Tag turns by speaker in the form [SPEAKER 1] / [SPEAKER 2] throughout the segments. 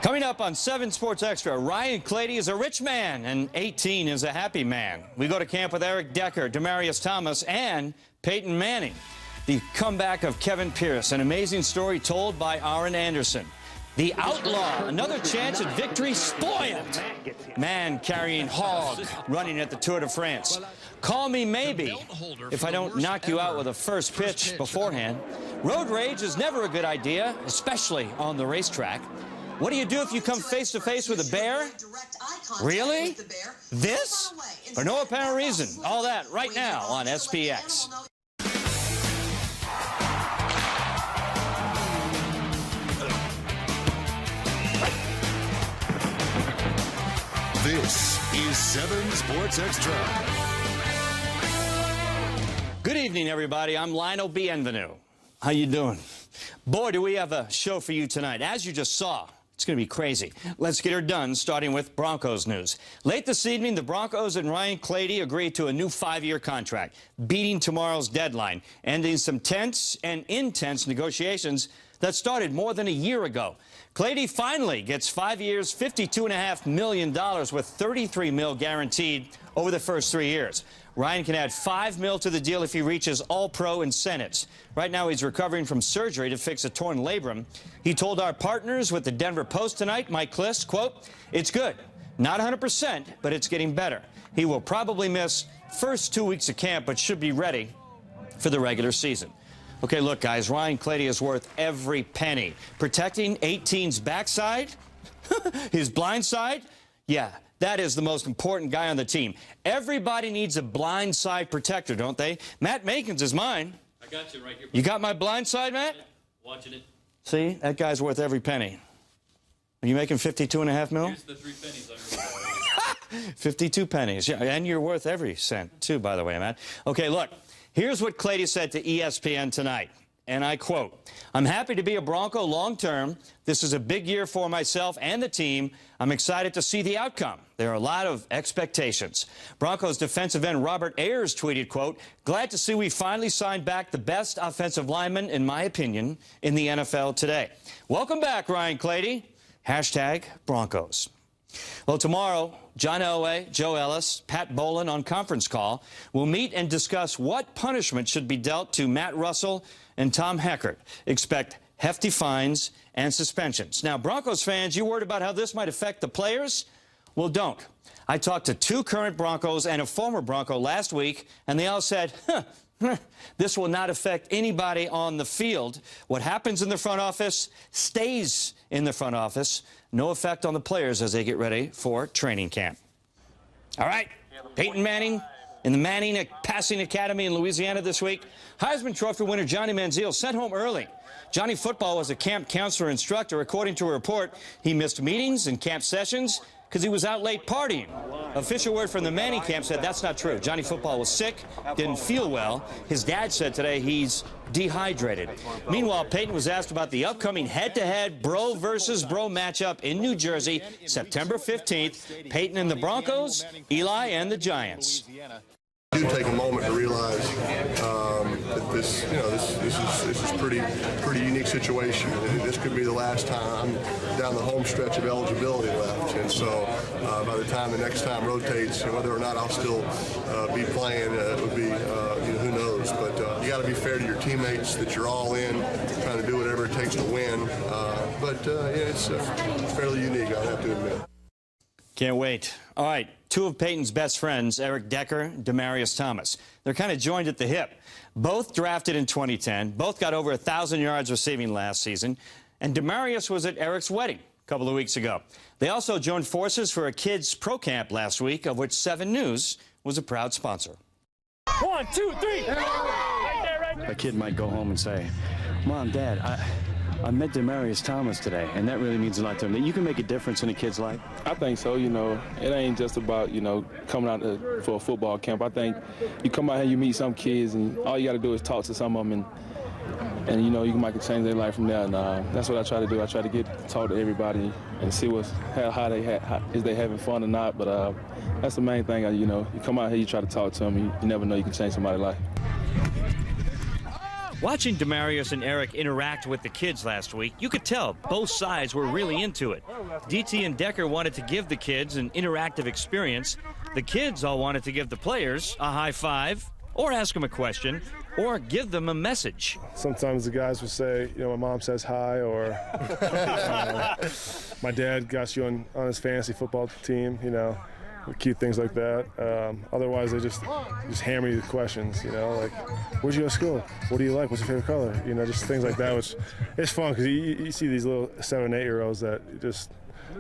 [SPEAKER 1] Coming up on 7 Sports Extra, Ryan Clady is a rich man and 18 is a happy man. We go to camp with Eric Decker, Demaryius Thomas, and Peyton Manning. The comeback of Kevin Pierce, an amazing story told by Aaron Anderson. The Outlaw, another chance at victory spoiled. Man carrying hog, running at the Tour de France. Call me maybe if I don't knock you out with a first pitch beforehand. Road rage is never a good idea, especially on the racetrack. What do you do if you come face to face with a bear? Really? This? For no apparent reason. All that right now on SPX.
[SPEAKER 2] This is 7 Sports Extra.
[SPEAKER 1] Good evening, everybody. I'm Lionel Bienvenu. How you doing? Boy, do we have a show for you tonight. As you just saw, it's going to be crazy. Let's get her done, starting with Broncos news. Late this evening, the Broncos and Ryan Clady agreed to a new 5-year contract, beating tomorrow's deadline, ending some tense and intense negotiations that started more than a year ago. Clady finally gets 5 years, $52.5 million, with $33 million guaranteed over the first 3 years. Ryan can add $5 million to the deal if he reaches All-Pro incentives. Right now, he's recovering from surgery to fix a torn labrum. He told our partners with the Denver Post tonight, Mike Kliss, quote, "It's good. Not 100%, but it's getting better. He will probably miss first 2 weeks of camp, but should be ready for the regular season." Okay, look, guys, Ryan Clady is worth every penny. Protecting 18's backside, his blind side, yeah, that is the most important guy on the team. Everybody needs a blind side protector, don't they? Matt Makins is mine.
[SPEAKER 3] I got you right here.
[SPEAKER 1] You got my blind side, Matt?
[SPEAKER 3] Watching it.
[SPEAKER 1] See, that guy's worth every penny. Are you making $52.5 million?
[SPEAKER 3] Here's the 3 pennies I'm
[SPEAKER 1] 52 pennies, yeah, and you're worth every cent, too, by the way, Matt. Okay, look. Here's what Clady said to ESPN tonight, and I quote, "I'm happy to be a Bronco long-term. This is a big year for myself and the team. I'm excited to see the outcome. There are a lot of expectations." Broncos defensive end Robert Ayers tweeted, quote, "Glad to see we finally signed back the best offensive lineman, in my opinion, in the NFL today." Welcome back, Ryan Clady. Hashtag Broncos. Well, tomorrow, John Elway, Joe Ellis, Pat Bowlen on conference call will meet and discuss what punishment should be dealt to Matt Russell and Tom Heckert. Expect hefty fines and suspensions. Now, Broncos fans, you worried about how this might affect the players? Well, don't. I talked to 2 current Broncos and a former Bronco last week, and they all said, this will not affect anybody on the field. What happens in the front office stays in the front office. No effect on the players as they get ready for training camp. All right, Peyton Manning in the Manning Passing Academy in Louisiana this week. Heisman Trophy winner Johnny Manziel sent home early. Johnny Football was a camp counselor instructor. According to a report, he missed meetings and camp sessions because he was out late partying. Official word from the Manning camp said that's not true. Johnny Football was sick, didn't feel well. His dad said today he's dehydrated. Meanwhile, Peyton was asked about the upcoming head-to-head bro versus bro matchup in New Jersey, September 15th. Peyton and the Broncos, Eli and the Giants.
[SPEAKER 4] I do take a moment to realize that this is pretty unique situation. This could be the last time I'm down the home stretch of eligibility left, and so by the time the next time rotates, whether or not I'll still be playing, it would be who knows. But you got to be fair to your teammates that you're all in, trying to do whatever it takes to win. It's fairly unique, I have to admit.
[SPEAKER 1] Can't wait. All right, 2 of Peyton's best friends, Eric Decker, Demaryius Thomas. They're kind of joined at the hip. Both drafted in 2010. Both got over 1,000 yards receiving last season. And Demaryius was at Eric's wedding a couple of weeks ago. They also joined forces for a kids' pro camp last week, of which 7 News was a proud sponsor.
[SPEAKER 5] 1, 2, 3. Right there.
[SPEAKER 6] A kid might go home and say, "Mom, Dad, I met Demaryius Thomas today, and that really means a lot to him." You can make a difference in a kid's life.
[SPEAKER 7] I think so. It ain't just about, coming out for a football camp. I think you come out here, you meet some kids, and all you got to do is talk to some of them, and you might change their life from there. And that's what I try to do. I try to talk to everybody and see how is they having fun or not. But that's the main thing. You come out here, you try to talk to them. You never know you can change somebody's life.
[SPEAKER 1] Watching Demarius and Eric interact with the kids last week, you could tell both sides were really into it. DT and Decker wanted to give the kids an interactive experience. The kids all wanted to give the players a high five, or ask them a question, or give them a message.
[SPEAKER 8] Sometimes the guys would say, you know, my mom says hi, or my dad got you on his fantasy football team, you know, cute things like that. Otherwise, they just hammer you with questions, you know, like, where'd you go to school? What do you like? What's your favorite color? You know, just things like that, which it's fun because you see these little 7- and 8-year-olds that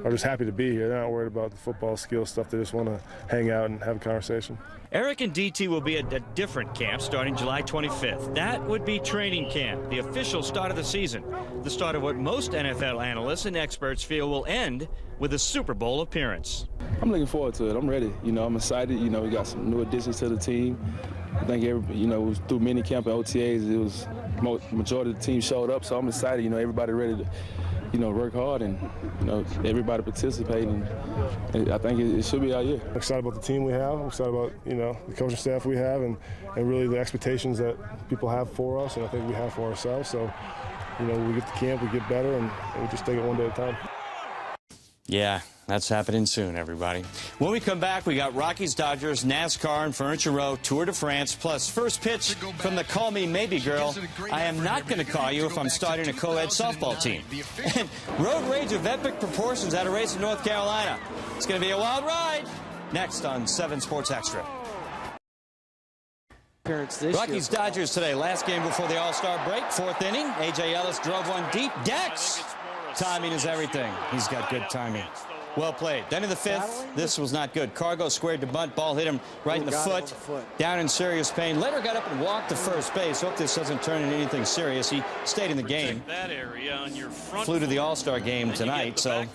[SPEAKER 8] are just happy to be here. They're not worried about the football skill stuff. They just want to hang out and have a conversation.
[SPEAKER 1] Eric and DT will be at a different camp starting July 25th. That would be training camp, the official start of the season, the start of what most NFL analysts and experts feel will end with a Super Bowl appearance.
[SPEAKER 7] I'm looking forward to it. I'm ready. You know, I'm excited. You know, we got some new additions to the team. I think it was through mini camp and OTAs, it was majority of the team showed up, so I'm excited. You know, everybody ready to, you know, work hard and, you know, everybody participating. I think it should be our year.
[SPEAKER 8] I'm excited about the team we have. I'm excited about, you know, the coaching staff we have and really the expectations that people have for us and I think we have for ourselves. So, you know, we get to camp, we get better, and we just take it one day at a time.
[SPEAKER 1] Yeah, that's happening soon, everybody. When we come back, we got Rockies, Dodgers, NASCAR, and Furniture Row, Tour de France, plus first pitch from the Call Me Maybe girl. I am not going to call you if I'm starting a co-ed softball team. And road rage of epic proportions at a race in North Carolina. It's going to be a wild ride. Next on 7 Sports Extra. Rockies, Dodgers today. Last game before the All-Star break. 4th inning. A.J. Ellis drove one deep. Dex. Timing is everything. He's got good timing. Well played. Then in the 5th, this was not good. Cargo squared to bunt. Ball hit him right in the foot. Down in serious pain. Later got up and walked to first base. Hope this doesn't turn into anything serious. He stayed in the game. Flew to the All-Star game tonight, so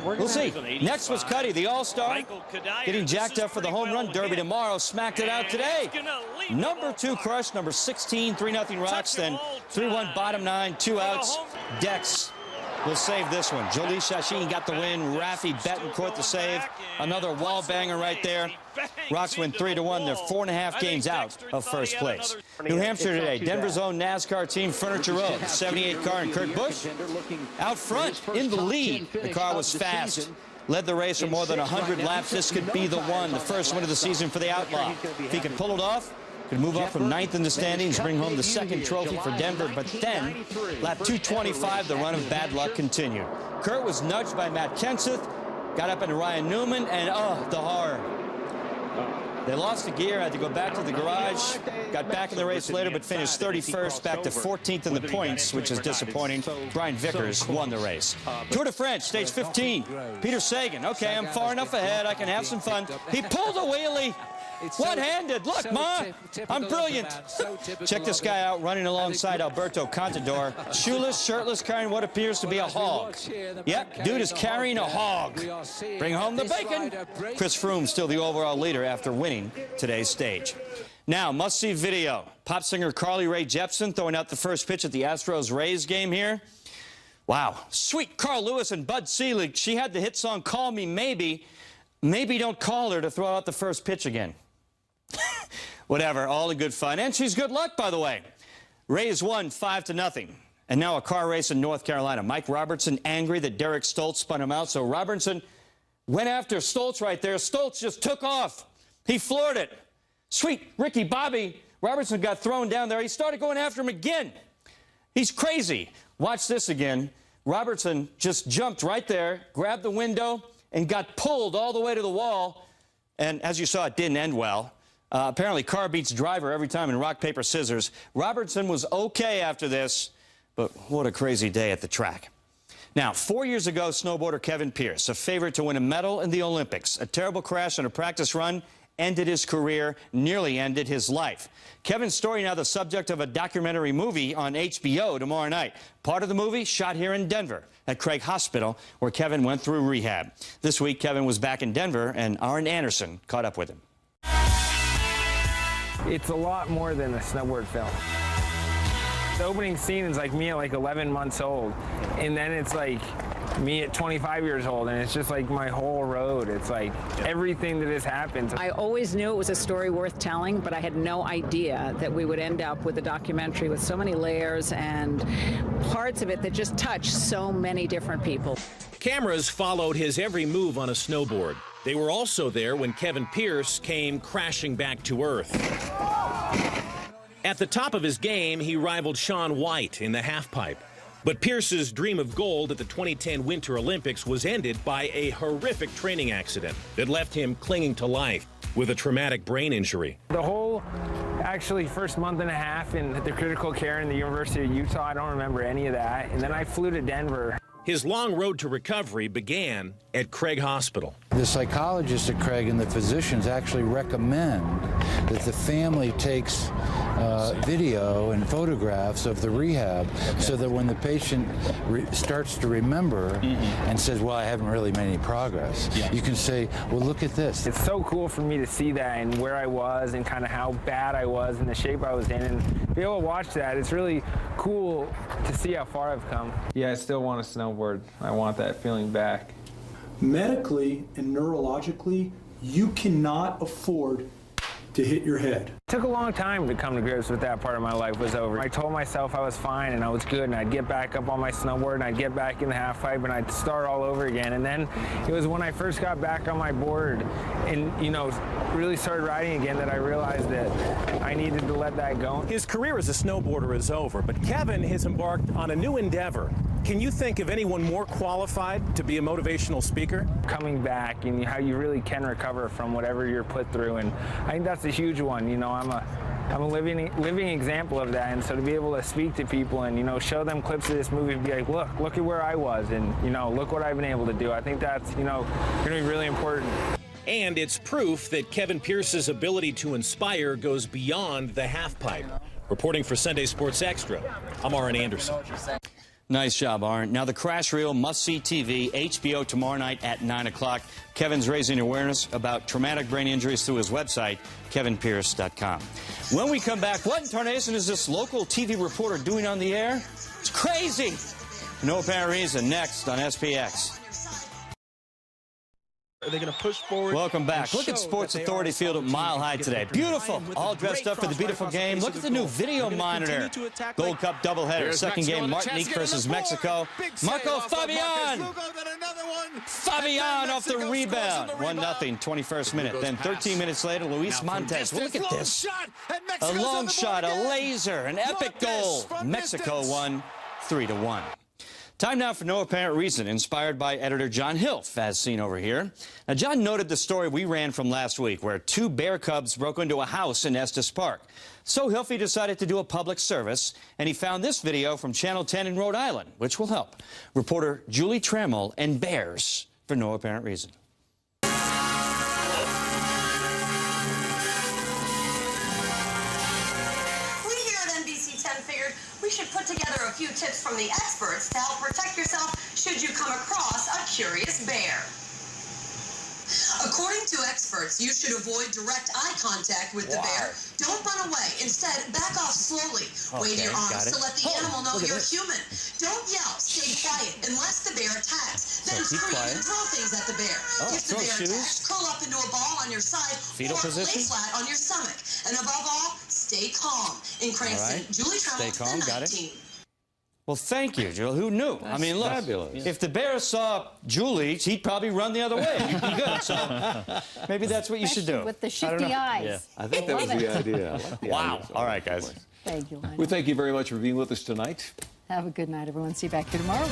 [SPEAKER 1] we'll see. Next was Cuddy, the All-Star, getting jacked up for the home run derby tomorrow. Smacked it out today. Number 2 crush, number 16, 3-0 Rocks, then 3-1 bottom 9, 2 outs. Dex will save this one. Jolie Chachin got the win. Rafi Betancourt the save. Another wall banger right there. Rocks win 3-1. They're 4.5 games out of first place. New Hampshire today. Denver's own NASCAR team, Furniture Row. 78 car and Kurt Busch out front in the lead. The car was fast. Led the race for more than 100 laps. This could be the one, the first win of the season for the Outlaw. If he can pull it off, could move up from 9th in the standings, bring home the 2nd trophy for Denver, but then, lap 225, the run of bad luck continued. Kurt was nudged by Matt Kenseth, got up into Ryan Newman, and oh, the horror. They lost the gear, had to go back to the garage, got back in the race later, but finished 31st, back to 14th in the points, which is disappointing. Brian Vickers won the race. Tour de France, stage 15. Peter Sagan, okay, I'm far enough ahead, I can have some fun. He pulled a wheelie. One-handed. Look, Ma, I'm brilliant. Check this guy out running alongside Alberto Contador. Shoeless, shirtless, carrying what appears to be a hog. Yep, dude is carrying a hog. Bring home the bacon. Chris Froome still the overall leader after winning today's stage. Now, must-see video. Pop singer Carly Rae Jepsen throwing out the first pitch at the Astros-Rays game here. Wow. Sweet Carl Lewis and Bud Selig. She had the hit song Call Me Maybe. Maybe don't call her to throw out the first pitch again. Whatever, all in good fun. And she's good luck, by the way. Rays won 5-0. And now a car race in North Carolina. Mike Robertson angry that Derek Stoltz spun him out. So Robertson went after Stoltz right there. Stoltz just took off. He floored it. Sweet Ricky Bobby. Robertson got thrown down there. He started going after him again. He's crazy. Watch this again. Robertson just jumped right there, grabbed the window, and got pulled all the way to the wall. And as you saw, it didn't end well. Apparently, car beats driver every time in rock, paper, scissors. Robertson was okay after this, but what a crazy day at the track. Now, 4 years ago, snowboarder Kevin Pierce, a favorite to win a medal in the Olympics, a terrible crash on a practice run ended his career, nearly ended his life. Kevin's story now the subject of a documentary movie on HBO tomorrow night. Part of the movie shot here in Denver at Craig Hospital, where Kevin went through rehab. This week, Kevin was back in Denver, and Arn Anderson caught up with him.
[SPEAKER 9] It's a lot more than a snowboard film. The opening scene is like me at like 11 months old, and then it's like me at 25 years old, and it's just like my whole road. It's like everything that has happened.
[SPEAKER 10] I always knew it was a story worth telling, but I had no idea that we would end up with a documentary with so many layers and parts of it that just touch so many different people.
[SPEAKER 11] Cameras followed his every move on a snowboard. They were also there when Kevin Pierce came crashing back to earth. At the top of his game, he rivaled Shaun White in the halfpipe. But Pierce's dream of gold at the 2010 Winter Olympics was ended by a horrific training accident that left him clinging to life with a traumatic brain injury.
[SPEAKER 9] The whole, actually, first month and a half in the critical care in the University of Utah, I don't remember any of that. And then I flew to Denver.
[SPEAKER 11] His long road to recovery began at Craig Hospital.
[SPEAKER 12] The psychologists at Craig and the physicians actually recommend that the family takes video and photographs of the rehab so that when the patient starts to remember and says, well, I haven't really made any progress, you can say, well, look at this.
[SPEAKER 9] It's so cool for me to see that and where I was and kind of how bad I was and the shape I was in, and be able to watch that. It's really cool to see how far I've come.
[SPEAKER 13] Yeah, I still want to snowboard. I want that feeling back.
[SPEAKER 14] Medically and neurologically, you cannot afford to hit your head.
[SPEAKER 9] It took a long time to come to grips with that part of my life was over. I told myself I was fine and I was good, and I'd get back up on my snowboard and I'd get back in the half pipe and I'd start all over again. And then it was when I first got back on my board and, you know, really started riding again that I realized that I needed to let that go.
[SPEAKER 11] His career as a snowboarder is over, but Kevin has embarked on a new endeavor. Can you think of anyone more qualified to be a motivational speaker?
[SPEAKER 9] Coming back and how you really can recover from whatever you're put through, and I think that's a huge one. You know, I'm a living example of that, and so to be able to speak to people and, you know, show them clips of this movie and be like, look at where I was, and, you know, look what I've been able to do. I think that's, you know, going to be really important.
[SPEAKER 11] And it's proof that Kevin Pierce's ability to inspire goes beyond the halfpipe. Reporting for 7Sports Xtra, I'm Aaron Anderson.
[SPEAKER 1] Nice job, Aaron. Now, the crash reel, must-see TV, HBO tomorrow night at 9 o'clock. Kevin's raising awareness about traumatic brain injuries through his website, kevinpierce.com. When we come back, what in tarnation is this local TV reporter doing on the air? It's crazy. No apparent reason. Next on SPX.
[SPEAKER 15] Are they going to push forward?
[SPEAKER 1] Welcome back. Look at Sports Authority Field at Mile High today. Beautiful. All dressed up for the beautiful game. Look at the new video monitor. Gold Cup doubleheader. Second game, Martinique versus Mexico. Marco Fabian. Fabian off the rebound. 1-0, 21st minute. Then 13 minutes later, Luis Montes. Well, look at this. A long shot, a laser, an epic goal. Mexico won 3-1. Time now for No Apparent Reason, inspired by editor John Hilf, as seen over here. Now, John noted the story we ran from last week, where 2 bear cubs broke into a house in Estes Park. So Hilf decided to do a public service, and he found this video from Channel 10 in Rhode Island, which will help. Reporter Julie Trammell and bears for No Apparent Reason.
[SPEAKER 16] We should put together a few tips from the experts to help protect yourself should you come across a curious bear. According to experts, you should avoid direct eye contact with the bear. Don't run away. Instead, back off slowly. Wave your arms to let the animal know you're human. Don't yell. Stay quiet unless the bear attacks. Then scream and throw things at the bear. If the bear attacks, curl up into a ball on your side or lay flat on your stomach. And above all, stay calm. In Cranston, Julie Trammell,
[SPEAKER 1] Stay calm, got it.
[SPEAKER 16] 19.
[SPEAKER 1] Well, thank you, Jill. Who knew?
[SPEAKER 15] That's
[SPEAKER 1] I mean, look,
[SPEAKER 15] fabulous.
[SPEAKER 1] If the bear saw Julie, he'd probably run the other way. You'd be good. So maybe that's what you should do.
[SPEAKER 17] With the shifty eyes.
[SPEAKER 15] Yeah, I think that was the idea. I like the
[SPEAKER 1] wow.
[SPEAKER 15] idea.
[SPEAKER 1] All right, guys.
[SPEAKER 17] Thank you, Lionel.
[SPEAKER 15] We thank you very much for being with us tonight.
[SPEAKER 17] Have a good night, everyone. See you back here tomorrow.